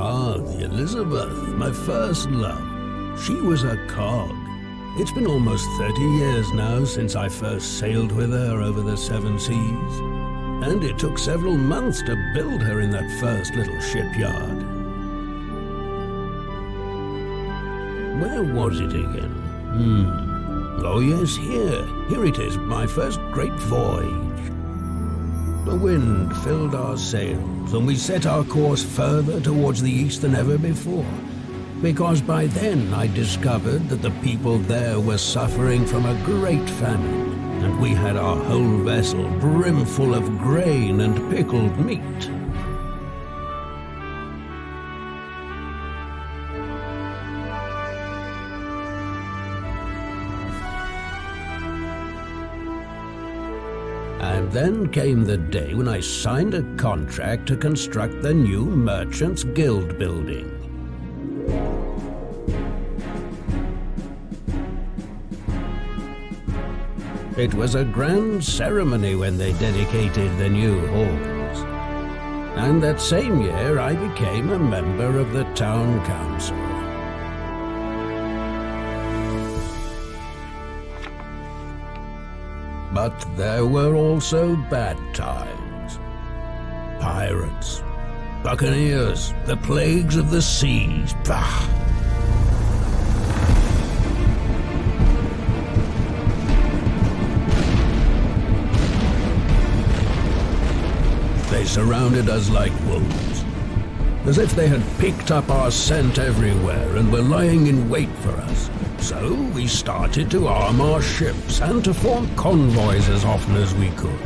Ah, the Elizabeth, my first love. She was a cog. It's been almost 30 years now since I first sailed with her over the seven seas, and it took several months to build her in that first little shipyard. Where was it again? Oh yes, here. Here it is, my first great voyage. The wind filled our sails, and we set our course further towards the east than ever before, because by then I discovered that the people there were suffering from a great famine, and we had our whole vessel brimful of grain and pickled meat. And then came the day when I signed a contract to construct the new Merchants' Guild building. It was a grand ceremony when they dedicated the new halls. And that same year I became a member of the town council. But there were also bad times. Pirates, buccaneers, the plagues of the seas. Bah! They surrounded us like wolves, as if they had picked up our scent everywhere and were lying in wait for us. So we started to arm our ships and to form convoys as often as we could.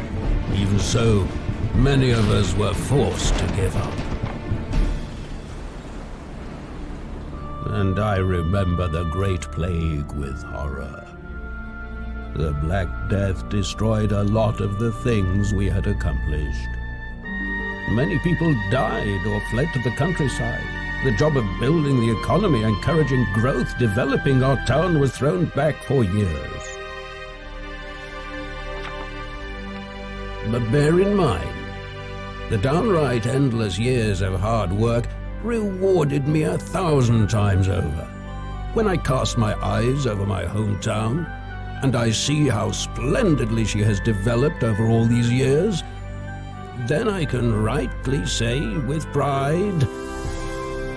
Even so, many of us were forced to give up. And I remember the Great Plague with horror. The Black Death destroyed a lot of the things we had accomplished. Many people died or fled to the countryside. The job of building the economy, encouraging growth, developing our town was thrown back for years. But bear in mind, the downright endless years of hard work rewarded me 1,000 times over. When I cast my eyes over my hometown, and I see how splendidly she has developed over all these years, then I can rightly say with pride,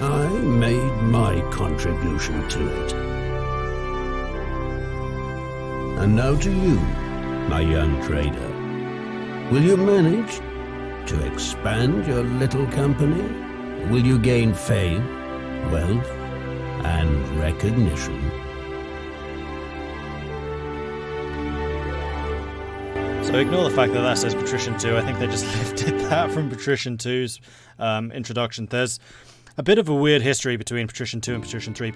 I made my contribution to it. And now to you, my young trader. Will you manage to expand your little company? Will you gain fame, wealth, and recognition? So ignore the fact that that says Patrician II. I think they just lifted that from Patrician II's introduction. There's a bit of a weird history between Patrician II and Patrician III.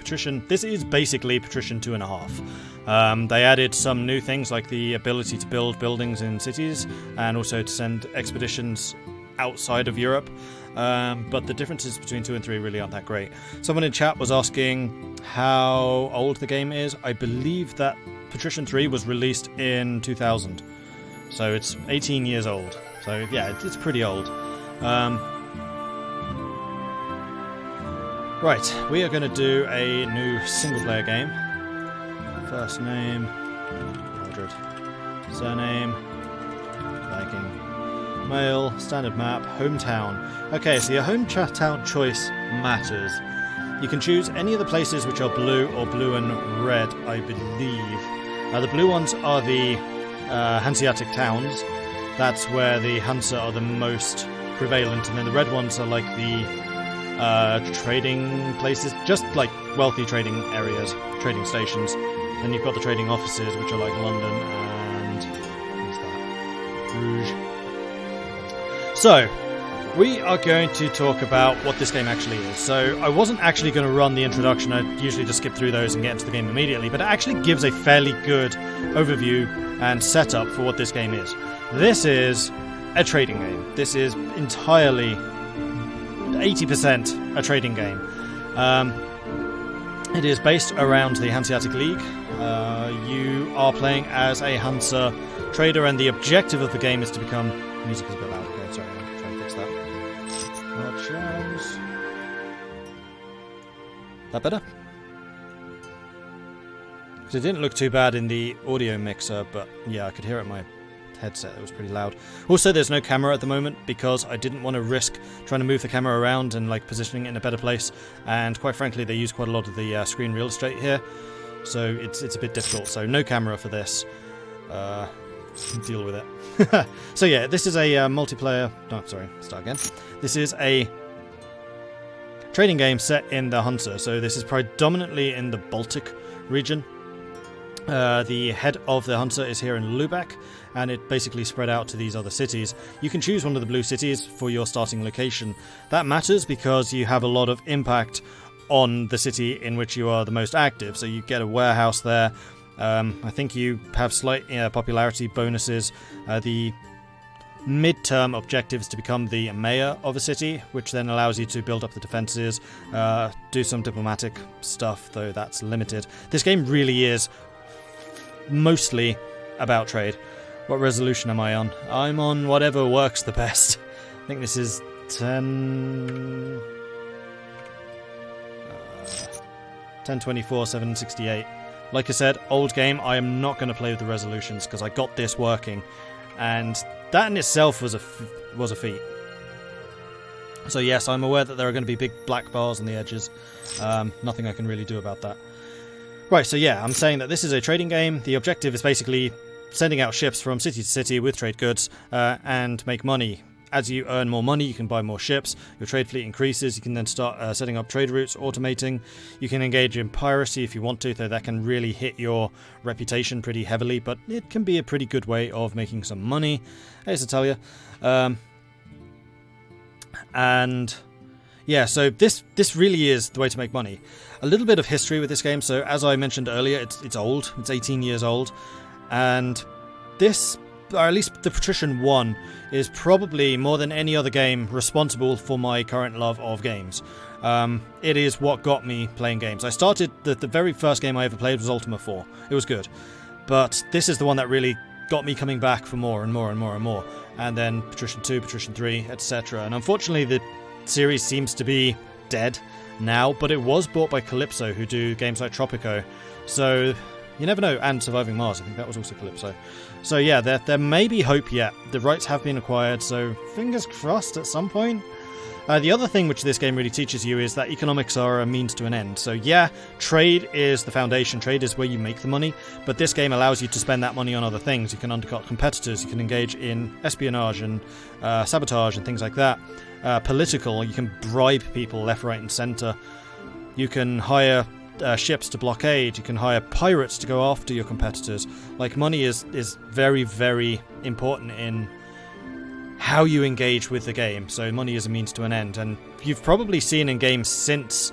This is basically Patrician 2.5. They added some new things like the ability to build buildings in cities and also to send expeditions outside of Europe. But the differences between 2 and 3 really aren't that great. Someone in chat was asking how old the game is. I believe that Patrician III was released in 2000. So it's 18 years old. So yeah, it's pretty old. Right, we are going to do a new single-player game. First name, Mordred. Surname, Viking. Male, standard map, hometown. Okay, so your hometown choice matters. You can choose any of the places which are blue or blue and red, I believe. The blue ones are the Hanseatic towns. That's where the Hansa are the most prevalent, and then the red ones are like the trading places, just like wealthy trading areas, trading stations. Then you've got the trading offices, which are like London and what's that? Bruges. So we are going to talk about what this game actually is. So I wasn't actually going to run the introduction. I usually just skip through those and get into the game immediately, but it actually gives a fairly good overview and setup for what this game is. This is a trading game. This is entirely 80% a trading game. It is based around the Hanseatic League. You are playing as a Hansa trader, and the objective of the game is to become... Music is a bit loud. Okay, sorry, I'm trying to fix that. Options. That better? Because it didn't look too bad in the audio mixer, but yeah, I could hear it in my headset. It was pretty loud. Also, there's no camera at the moment because I didn't want to risk trying to move the camera around and like positioning it in a better place. And quite frankly, they use quite a lot of the screen real estate here, so it's a bit difficult. So no camera for this. Deal with it. So yeah, this is a multiplayer. No, sorry, start again. This is a trading game set in the Hunter. So this is predominantly in the Baltic region. The head of the Hunter is here in Lubeck, and it basically spread out to these other cities. You can choose one of the blue cities for your starting location. That matters because you have a lot of impact on the city in which you are the most active. So you get a warehouse there. I think you have slight popularity bonuses. The mid-term objective is to become the mayor of a city, which then allows you to build up the defenses, do some diplomatic stuff, though that's limited. This game really is mostly about trade. What resolution am I on? I'm on whatever works the best. I think this is 1024, 768. Like I said, old game. I am not going to play with the resolutions because I got this working, and that in itself was a feat. So yes, I'm aware that there are going to be big black bars on the edges. Nothing I can really do about that. Right, so yeah, I'm saying that this is a trading game. The objective is basically sending out ships from city to city with trade goods and make money. As you earn more money, you can buy more ships, your trade fleet increases, you can then start setting up trade routes, automating. You can engage in piracy if you want to, though that can really hit your reputation pretty heavily, but it can be a pretty good way of making some money, as I tell you. And yeah, so this really is the way to make money. A little bit of history with this game. So as I mentioned earlier, it's old. It's 18 years old. And this, or at least the Patrician I, is probably more than any other game responsible for my current love of games. It is what got me playing games. I started, the very first game I ever played was Ultima 4. It was good. But this is the one that really got me coming back for more and more and more and more. And then Patrician II, Patrician III, etc. And unfortunately the series seems to be dead now, but it was bought by Calypso, who do games like Tropico. So you never know. And Surviving Mars, I think that was also Calypso. So yeah, there may be hope yet. The rights have been acquired, so fingers crossed at some point. The other thing which this game really teaches you is that economics are a means to an end. So yeah, trade is the foundation, trade is where you make the money, but this game allows you to spend that money on other things. You can undercut competitors, you can engage in espionage and sabotage and things like that. Political, you can bribe people left, right and centre. You can hire ships to blockade, you can hire pirates to go after your competitors. Like, money is very, very important in how you engage with the game, so money is a means to an end. And you've probably seen in games since,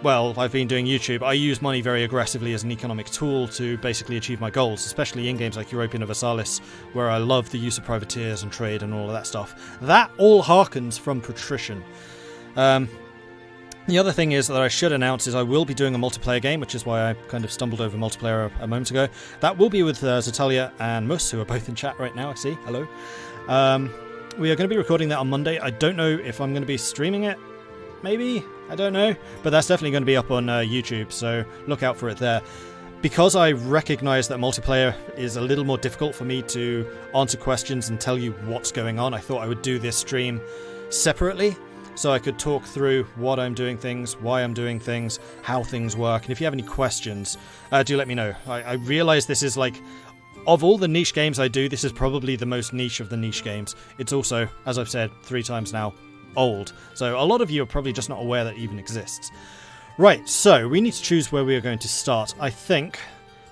well, I've been doing YouTube, I use money very aggressively as an economic tool to basically achieve my goals, especially in games like Europa Universalis, where I love the use of privateers and trade and all of that stuff. That all harkens from Patrician. The other thing is that I should announce is I will be doing a multiplayer game, which is why I kind of stumbled over multiplayer a moment ago. That will be with Zatalia and Mus, who are both in chat right now, I see. Hello. We are going to be recording that on Monday. I don't know if I'm going to be streaming it. Maybe? I don't know. But that's definitely going to be up on YouTube, so look out for it there. Because I recognise that multiplayer is a little more difficult for me to answer questions and tell you what's going on, I thought I would do this stream separately, so I could talk through what I'm doing things, why I'm doing things, how things work, and if you have any questions, do let me know. I realise this is like, of all the niche games I do, this is probably the most niche of the niche games. It's also, as I've said 3 times now, old. So a lot of you are probably just not aware that it even exists. Right, so we need to choose where we are going to start. I think,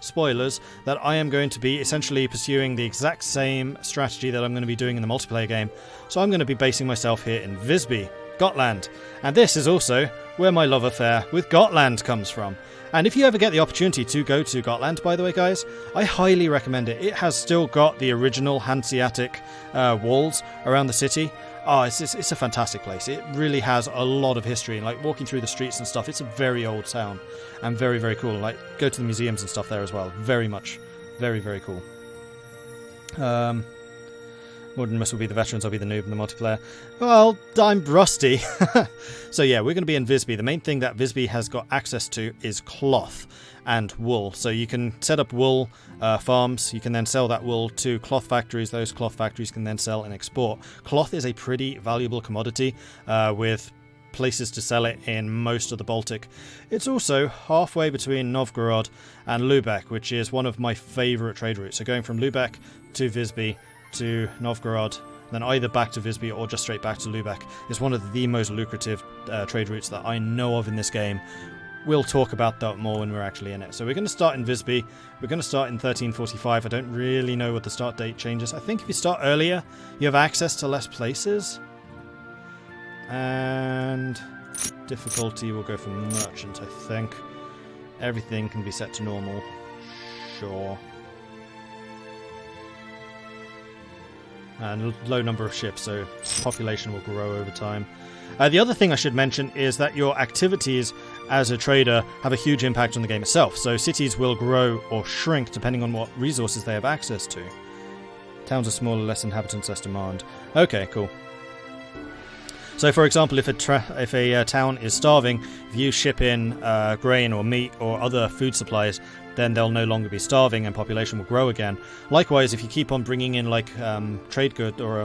spoilers, that I am going to be essentially pursuing the exact same strategy that I'm going to be doing in the multiplayer game. So I'm going to be basing myself here in Visby, Gotland. And this is also where my love affair with Gotland comes from. And if you ever get the opportunity to go to Gotland, by the way, guys, I highly recommend it. It has still got the original Hanseatic walls around the city. Oh, it's a fantastic place. It really has a lot of history. And like walking through the streets and stuff, it's a very old town and very, very cool. Like, go to the museums and stuff there as well. Very much. Very, very cool. Mordred will be the veterans, I'll be the noob in the multiplayer. Well, I'm rusty. So yeah, we're going to be in Visby. The main thing that Visby has got access to is cloth and wool. So you can set up wool farms. You can then sell that wool to cloth factories. Those cloth factories can then sell and export. Cloth is a pretty valuable commodity with places to sell it in most of the Baltic. It's also halfway between Novgorod and Lubeck, which is one of my favourite trade routes. So going from Lubeck to Visby to Novgorod, then either back to Visby or just straight back to Lubeck is one of the most lucrative trade routes that I know of in this game. We'll talk about that more when we're actually in it. So we're going to start in Visby. We're going to start in 1345. I don't really know what the start date changes. I think if you start earlier, you have access to less places. And difficulty will go for merchant, I think. Everything can be set to normal. Sure. And low number of ships, so population will grow over time. The other thing I should mention is that your activities as a trader have a huge impact on the game itself. So cities will grow or shrink depending on what resources they have access to. Towns are smaller, less inhabitants, less demand. Okay, cool. So, for example, if a town is starving, if you ship in grain or meat or other food supplies, then they'll no longer be starving and population will grow again. Likewise, if you keep on bringing in like trade goods or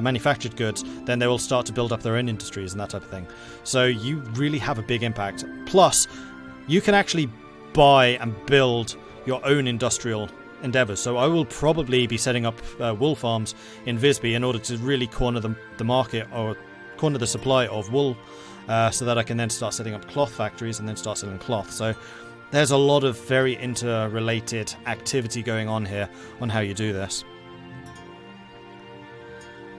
manufactured goods, then they will start to build up their own industries and that type of thing. So you really have a big impact. Plus, you can actually buy and build your own industrial endeavors. So I will probably be setting up wool farms in Visby in order to really corner the market or corner the supply of wool so that I can then start setting up cloth factories and then start selling cloth. So there's a lot of very interrelated activity going on here on how you do this.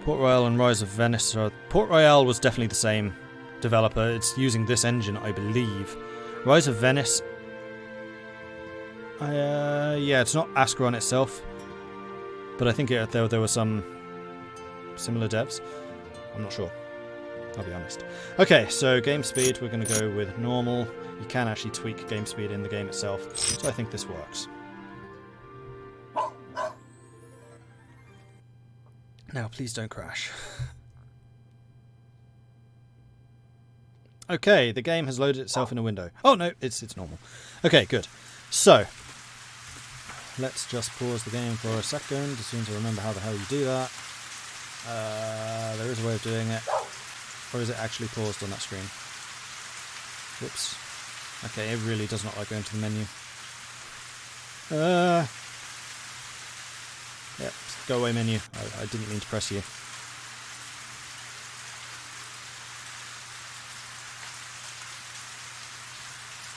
Port Royal and Rise of Venice. Port Royal was definitely the same developer. It's using this engine, I believe. Rise of Venice. Yeah, it's not Ascaron itself, but I think there were some similar devs. I'm not sure. I'll be honest. Okay, so game speed, we're going to go with normal. You can actually tweak game speed in the game itself, so I think this works. Now, please don't crash. Okay, the game has loaded itself in a window. Oh no, it's normal. Okay, good. So, let's just pause the game for a second as soon as I remember how the hell you do that. There is a way of doing it. Or is it actually paused on that screen? Whoops. Okay, it really does not like going to the menu. Yep, go away menu. I didn't mean to press you.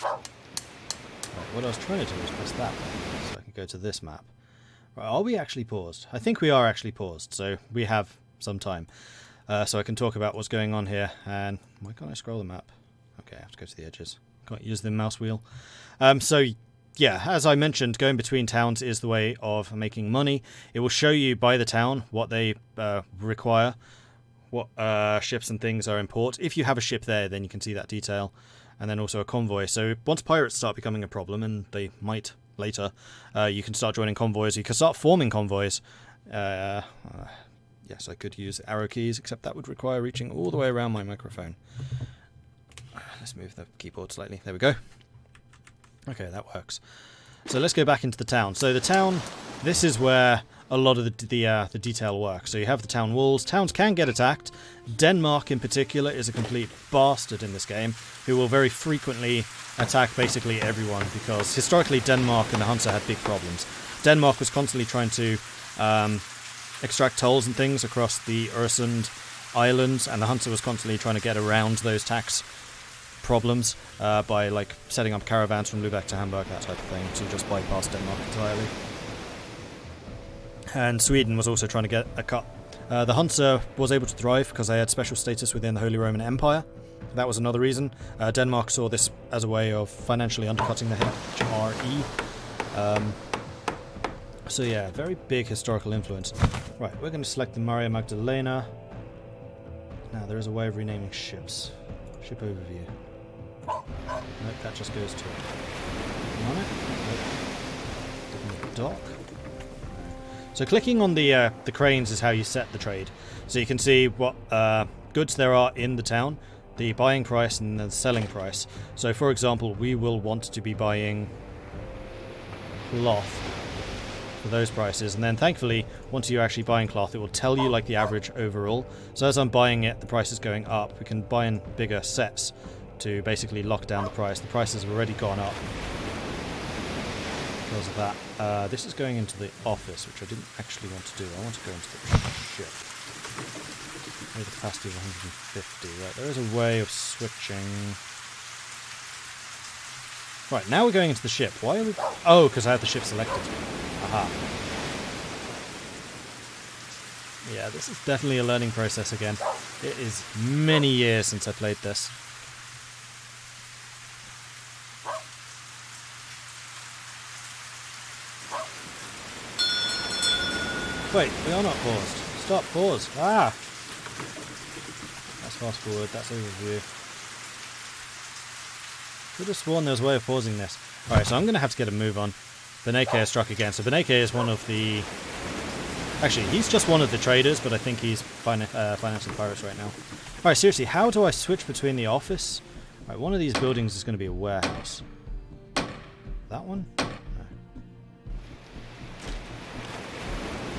Right, what I was trying to do was press that button so I could go to this map. Right, are we actually paused? I think we are actually paused, so we have some time. So I can talk about what's going on here. And why can't I scroll the map? Okay, I have to go to the edges. Can't use the mouse wheel. So yeah, as I mentioned, going between towns is the way of making money. It will show you by the town what they require, what ships and things are in port. If you have a ship there, then you can see that detail. And then also a convoy. So once pirates start becoming a problem, and they might later, you can start joining convoys. You can start forming convoys. Yes, I could use arrow keys, except that would require reaching all the way around my microphone. Let's move the keyboard slightly. There we go. Okay, that works. So let's go back into the town. So the town, this is where a lot of the detail works. So you have the town walls. Towns can get attacked. Denmark in particular is a complete bastard in this game, who will very frequently attack basically everyone, because historically Denmark and the Hansa had big problems. Denmark was constantly trying to extract tolls and things across the Øresund Islands, and the Hansa was constantly trying to get around those tax problems by like setting up caravans from Lubeck to Hamburg, that type of thing, to just bypass Denmark entirely. And Sweden was also trying to get a cut. The Hansa was able to thrive because they had special status within the Holy Roman Empire. That was another reason. Denmark saw this as a way of financially undercutting the HRE. So yeah, very big historical influence. Right, we're going to select the Maria Magdalena. Now, there is a way of renaming ships. Ship overview. Nope, that just goes to on it. Nope. Dock. So clicking on the cranes is how you set the trade. So you can see what goods there are in the town, the buying price and the selling price. So for example, we will want to be buying cloth for those prices, and then thankfully once you're actually buying cloth, it will tell you like the average overall. So as I'm buying it, the price is going up. We can buy in bigger sets to basically lock down the price. The price has already gone up because of that. This is going into the office, which I didn't actually want to do. I want to go into the ship. With a capacity of 150. Right, there is a way of switching. Right, now we're going into the ship. Why are we... Oh, because I have the ship selected. Aha. Yeah, this is definitely a learning process again. It is many years since I played this. Wait, we are not paused. Stop, pause. Ah! That's fast forward, that's overview. Could have sworn there was a way of pausing this. Alright, so I'm going to have to get a move on. Beneke has struck again. So Beneke is one of the... Actually, he's just one of the traders, but I think he's financing pirates right now. Alright, seriously, how do I switch between the office? Alright, one of these buildings is going to be a warehouse. That one? No.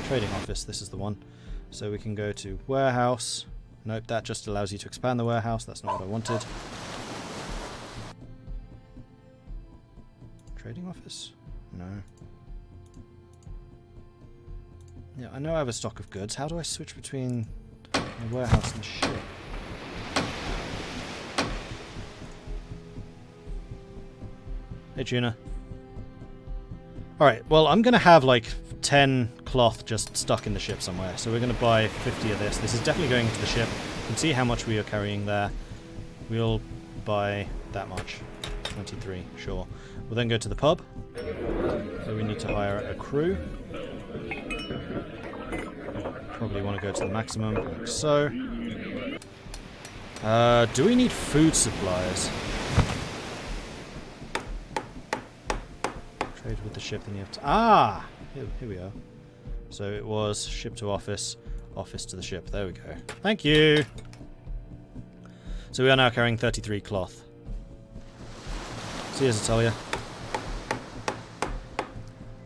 Trading office, this is the one. So we can go to warehouse. Nope, that just allows you to expand the warehouse. That's not what I wanted. Trading office? No. Yeah, I know I have a stock of goods. How do I switch between the warehouse and the ship? Hey, Tuna. Alright, well, I'm going to have like 10 cloth just stuck in the ship somewhere. So we're going to buy 50 of this. This is definitely going into the ship. You can see how much we are carrying there. We'll buy that much. 23, sure. We'll then go to the pub. So we need to hire a crew. Probably want to go to the maximum, like so. Do we need food supplies? Trade with the ship, then you have to... Ah! Here we are. So it was ship to office, office to the ship. There we go. Thank you! So we are now carrying 33 cloth. See you, Zatalia.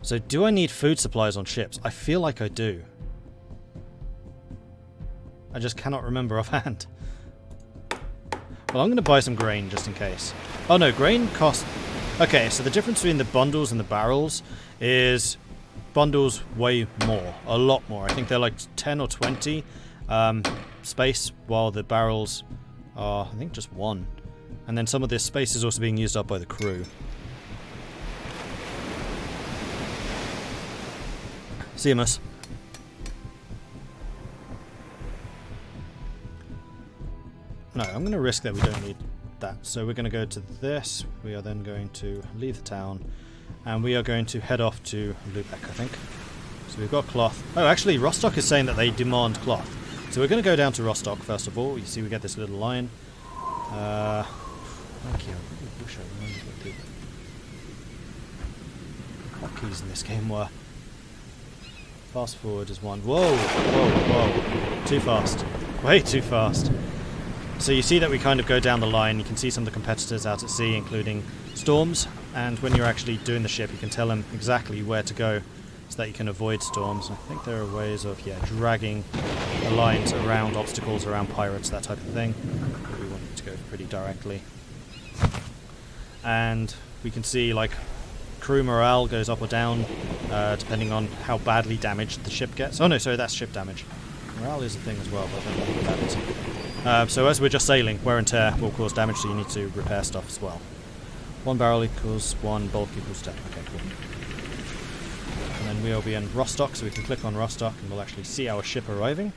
So do I need food supplies on ships? I feel like I do. I just cannot remember offhand. Well, I'm going to buy some grain just in case. Oh no, grain costs... Okay, so the difference between the bundles and the barrels is bundles weigh more, a lot more. I think they're like 10 or 20 space, while the barrels are, I think, just 1. And then some of this space is also being used up by the crew. See you, miss. No, I'm going to risk that we don't need that. So we're going to go to this. We are then going to leave the town. And we are going to head off to Lubeck, I think. So we've got cloth. Oh, actually, Rostock is saying that they demand cloth. So we're going to go down to Rostock, first of all. You see we get this little line. Thank you. I really wish I remembered what the hotkeys in this game were. Fast forward is 1. Whoa! Whoa, whoa. Too fast. Way too fast. So you see that we kind of go down the line. You can see some of the competitors out at sea, including storms. And when you're actually doing the ship, you can tell them exactly where to go so that you can avoid storms. I think there are ways of, dragging the lines around obstacles, around pirates, that type of thing. We want it to go pretty directly. And we can see, like, crew morale goes up or down, depending on how badly damaged the ship gets. Oh no, sorry, that's ship damage. Morale is a thing as well, but I don't know what that is. So as we're just sailing, wear and tear will cause damage, so you need to repair stuff as well. 1 barrel equals 1 bulk equals 10. Okay, cool. And then we'll be in Rostock, so we can click on Rostock and we'll actually see our ship arriving.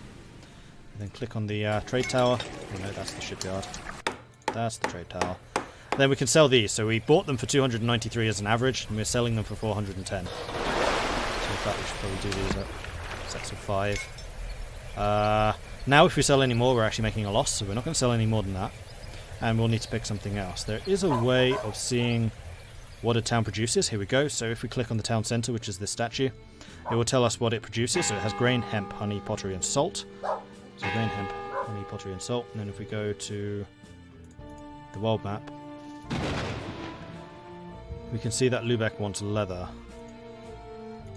And then click on the trade tower. Oh no, that's the shipyard. That's the trade tower. And then we can sell these. So we bought them for 293 as an average, and we're selling them for 410. So in fact, we should probably do these at sets of 5. Now if we sell any more, we're actually making a loss, so we're not going to sell any more than that. And we'll need to pick something else. There is a way of seeing what a town produces. Here we go. So if we click on the town center, which is this statue, it will tell us what it produces. So it has grain, hemp, honey, pottery, and salt. So grain, hemp, honey, pottery, and salt. And then if we go to the world map, we can see that Lübeck wants leather.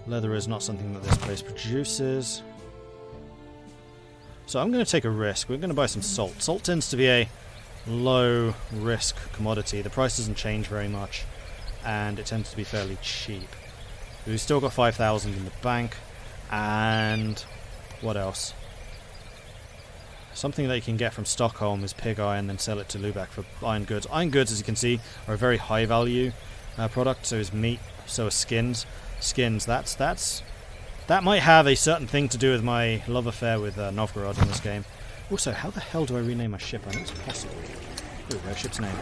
Leather is not something that this place produces. So I'm going to take a risk. We're going to buy some salt. Salt tends to be a low risk commodity. The price doesn't change very much, and it tends to be fairly cheap. We've still got 5,000 in the bank, and what else? Something that you can get from Stockholm is pig iron, and then sell it to Lübeck for iron goods. Iron goods, as you can see, are a very high value product. So is meat, so is skins. Skins, that might have a certain thing to do with my love affair with Novgorod in this game. Also, how the hell do I rename my ship? I know it's possible. There we go, ship's name.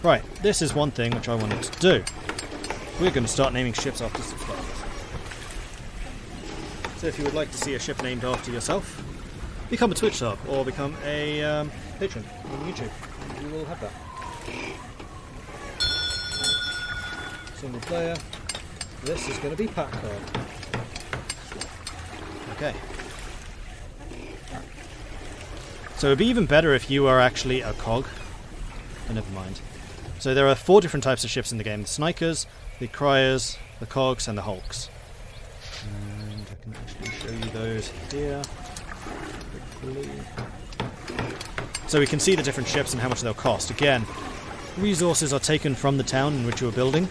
Right, this is one thing which I wanted to do. We're going to start naming ships after subscribers. So if you would like to see a ship named after yourself, become a Twitch sub or become a patron on YouTube. You will have that. Single player. This is going to be Packard. Okay. So it'd be even better if you are actually a cog. Oh, never mind. So there are 4 different types of ships in the game. The Snipers, the Criers, the Cogs, and the Hulks. And I can actually show you those here. Quickly. So we can see the different ships and how much they'll cost. Again, resources are taken from the town in which you're building.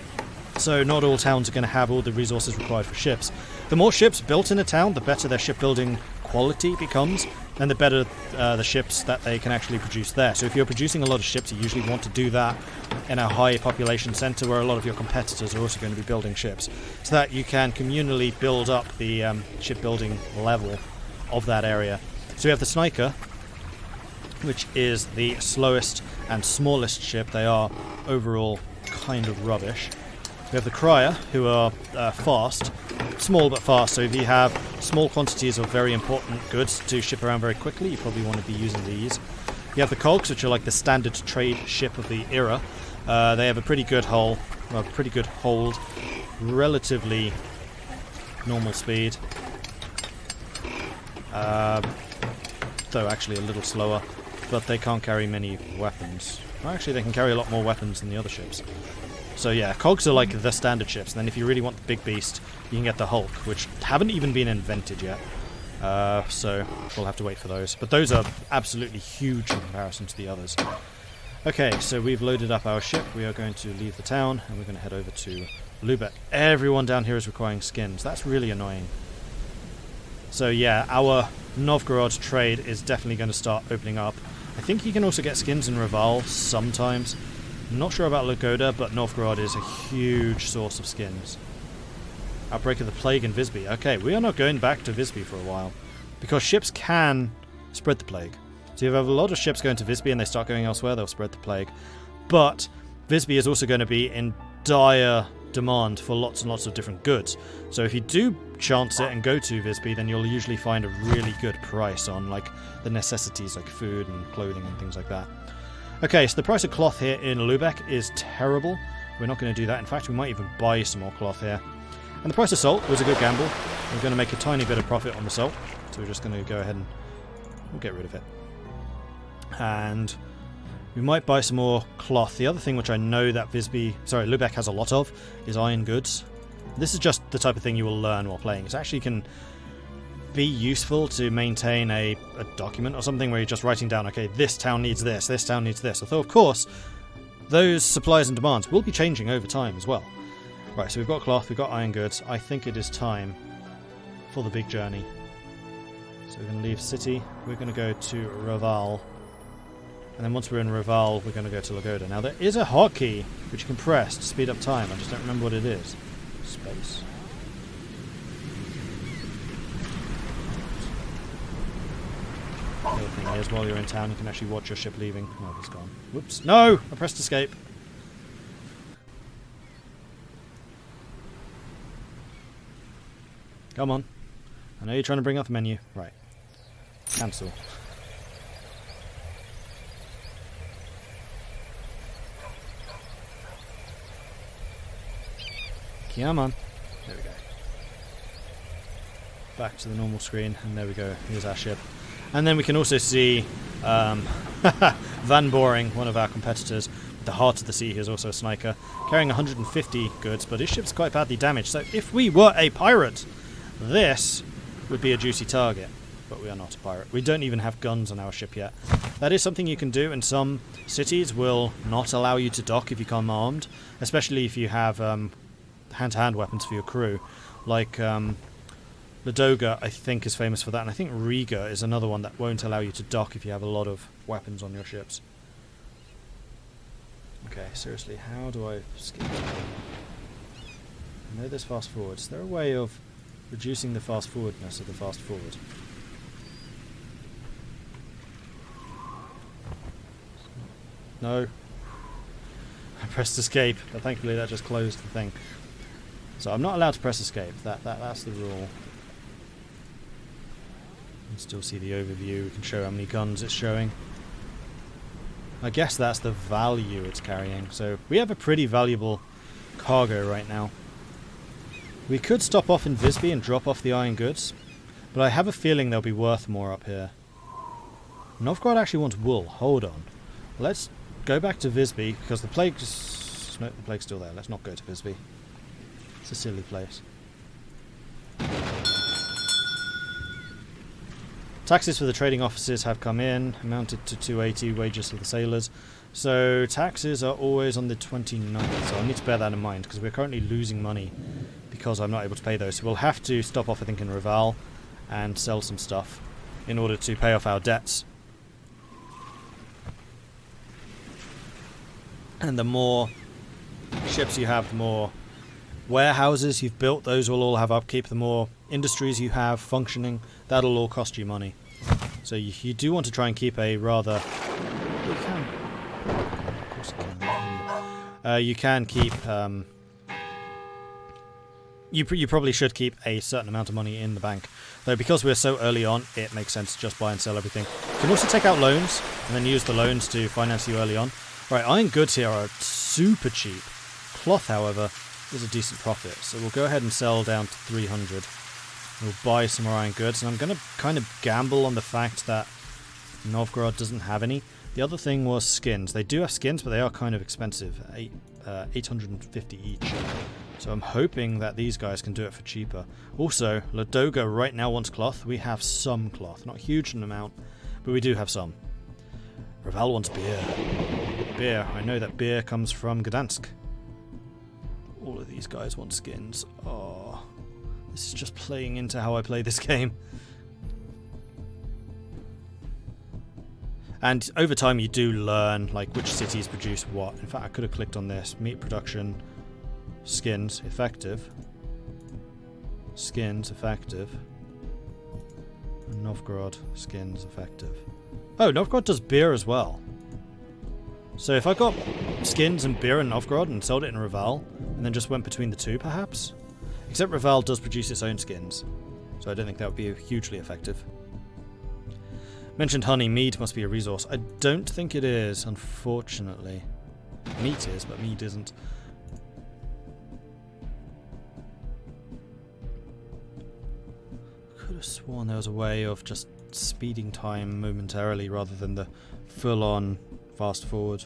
So not all towns are going to have all the resources required for ships. The more ships built in a town, the better their shipbuilding quality becomes, and the better the ships that they can actually produce there. So if you're producing a lot of ships, you usually want to do that in a high population centre where a lot of your competitors are also going to be building ships, so that you can communally build up the shipbuilding level of that area. So we have the Sniker, which is the slowest and smallest ship. They are overall kind of rubbish. We have the Crier, who are fast, small but fast, so if you have small quantities of very important goods to ship around very quickly, you probably want to be using these. You have the Cogs, which are like the standard trade ship of the era. They have a pretty good hull, pretty good hold, relatively normal speed, though actually a little slower, but they can't carry many weapons. Well, actually, they can carry a lot more weapons than the other ships. So yeah, Cogs are like the standard ships, and then if you really want the big beast, you can get the Hulk, which haven't even been invented yet. So we'll have to wait for those. But those are absolutely huge in comparison to the others. Okay, so we've loaded up our ship. We are going to leave the town, and we're going to head over to Lübeck. Everyone down here is requiring skins. That's really annoying. So yeah, our Novgorod trade is definitely going to start opening up. I think you can also get skins in Reval sometimes. I'm not sure about Lagoda, but Novgorod is a huge source of skins. Outbreak of the Plague in Visby. Okay, we are not going back to Visby for a while, because ships can spread the plague. So if you have a lot of ships going to Visby and they start going elsewhere, they'll spread the plague. But Visby is also going to be in dire demand for lots and lots of different goods. So if you do chance it and go to Visby, then you'll usually find a really good price on like the necessities like food and clothing and things like that. Okay, so the price of cloth here in Lübeck is terrible. We're not going to do that. In fact, we might even buy some more cloth here. And the price of salt was a good gamble. We're going to make a tiny bit of profit on the salt. So we're just going to go ahead and we'll get rid of it. And we might buy some more cloth. The other thing which I know that Lübeck has a lot of is iron goods. This is just the type of thing you will learn while playing. It actually can be useful to maintain a document or something where you're just writing down, okay, this town needs this town needs this. Although, of course, those supplies and demands will be changing over time as well. Right, so we've got cloth, we've got iron goods. I think it is time for the big journey. So we're going to leave city, we're going to go to Reval, and then once we're in Reval, we're going to go to Lagoda. Now, there is a hotkey which you can press to speed up time. I just don't remember what it is. Space. The other thing is, while you're in town, you can actually watch your ship leaving. Oh, it's gone. Whoops. No! I pressed escape. Come on. I know you're trying to bring up the menu. Right. Cancel. Yeah, man. There we go. Back to the normal screen, and there we go. Here's our ship. And then we can also see Van Boring, one of our competitors, with the Heart of the Sea. He's also a sniper, carrying 150 goods, but his ship's quite badly damaged. So if we were a pirate, this would be a juicy target. But we are not a pirate. We don't even have guns on our ship yet. That is something you can do, and some cities will not allow you to dock if you come armed, especially if you have hand-to-hand weapons for your crew. Like Ladoga, I think, is famous for that, and I think Riga is another one that won't allow you to dock if you have a lot of weapons on your ships. Okay, seriously, how do I skip? I know there's fast forward. Is there a way of reducing the fast forwardness of the fast forward? No. I pressed escape, but thankfully that just closed the thing. So I'm not allowed to press escape. That's the rule. You can still see the overview. We can show how many guns it's showing. I guess that's the value it's carrying. So we have a pretty valuable cargo right now. We could stop off in Visby and drop off the iron goods, but I have a feeling they'll be worth more up here. Novgorod actually wants wool. Hold on. Let's go back to Visby, because the plague's... No, the plague's still there. Let's not go to Visby. It's a silly place. Taxes for the trading officers have come in, amounted to 280, wages for the sailors. So taxes are always on the 29th, so I need to bear that in mind, because we're currently losing money because I'm not able to pay those. So we'll have to stop off, I think, in Reval and sell some stuff in order to pay off our debts. And the more ships you have, the more warehouses you've built, those will all have upkeep. The more industries you have functioning, that'll all cost you money. So you do want to try and keep a rather... You can. Of course you can. You can keep... You probably should keep a certain amount of money in the bank. Though because we're so early on, it makes sense to just buy and sell everything. You can also take out loans, and then use the loans to finance you early on. Right, iron goods here are super cheap. Cloth, however, is a decent profit. So we'll go ahead and sell down to 300. We'll buy some more iron goods. And I'm going to kind of gamble on the fact that Novgorod doesn't have any. The other thing was skins. They do have skins, but they are kind of expensive. 850 each. So I'm hoping that these guys can do it for cheaper. Also, Ladoga right now wants cloth. We have some cloth. Not a huge amount, but we do have some. Reval wants beer. Beer. I know that beer comes from Gdansk. All of these guys want skins. Oh, this is just playing into how I play this game. And over time you do learn like which cities produce what. In fact, I could have clicked on this. Meat production, skins, effective. Skins, effective. And Novgorod, skins, effective. Oh, Novgorod does beer as well. So if I got skins and beer in Novgorod and sold it in Reval, and then just went between the two, perhaps? Except Reval does produce its own skins, so I don't think that would be hugely effective. Mentioned honey. Mead must be a resource. I don't think it is, unfortunately. Meat is, but mead isn't. Could have sworn there was a way of just speeding time momentarily rather than the full-on fast forward.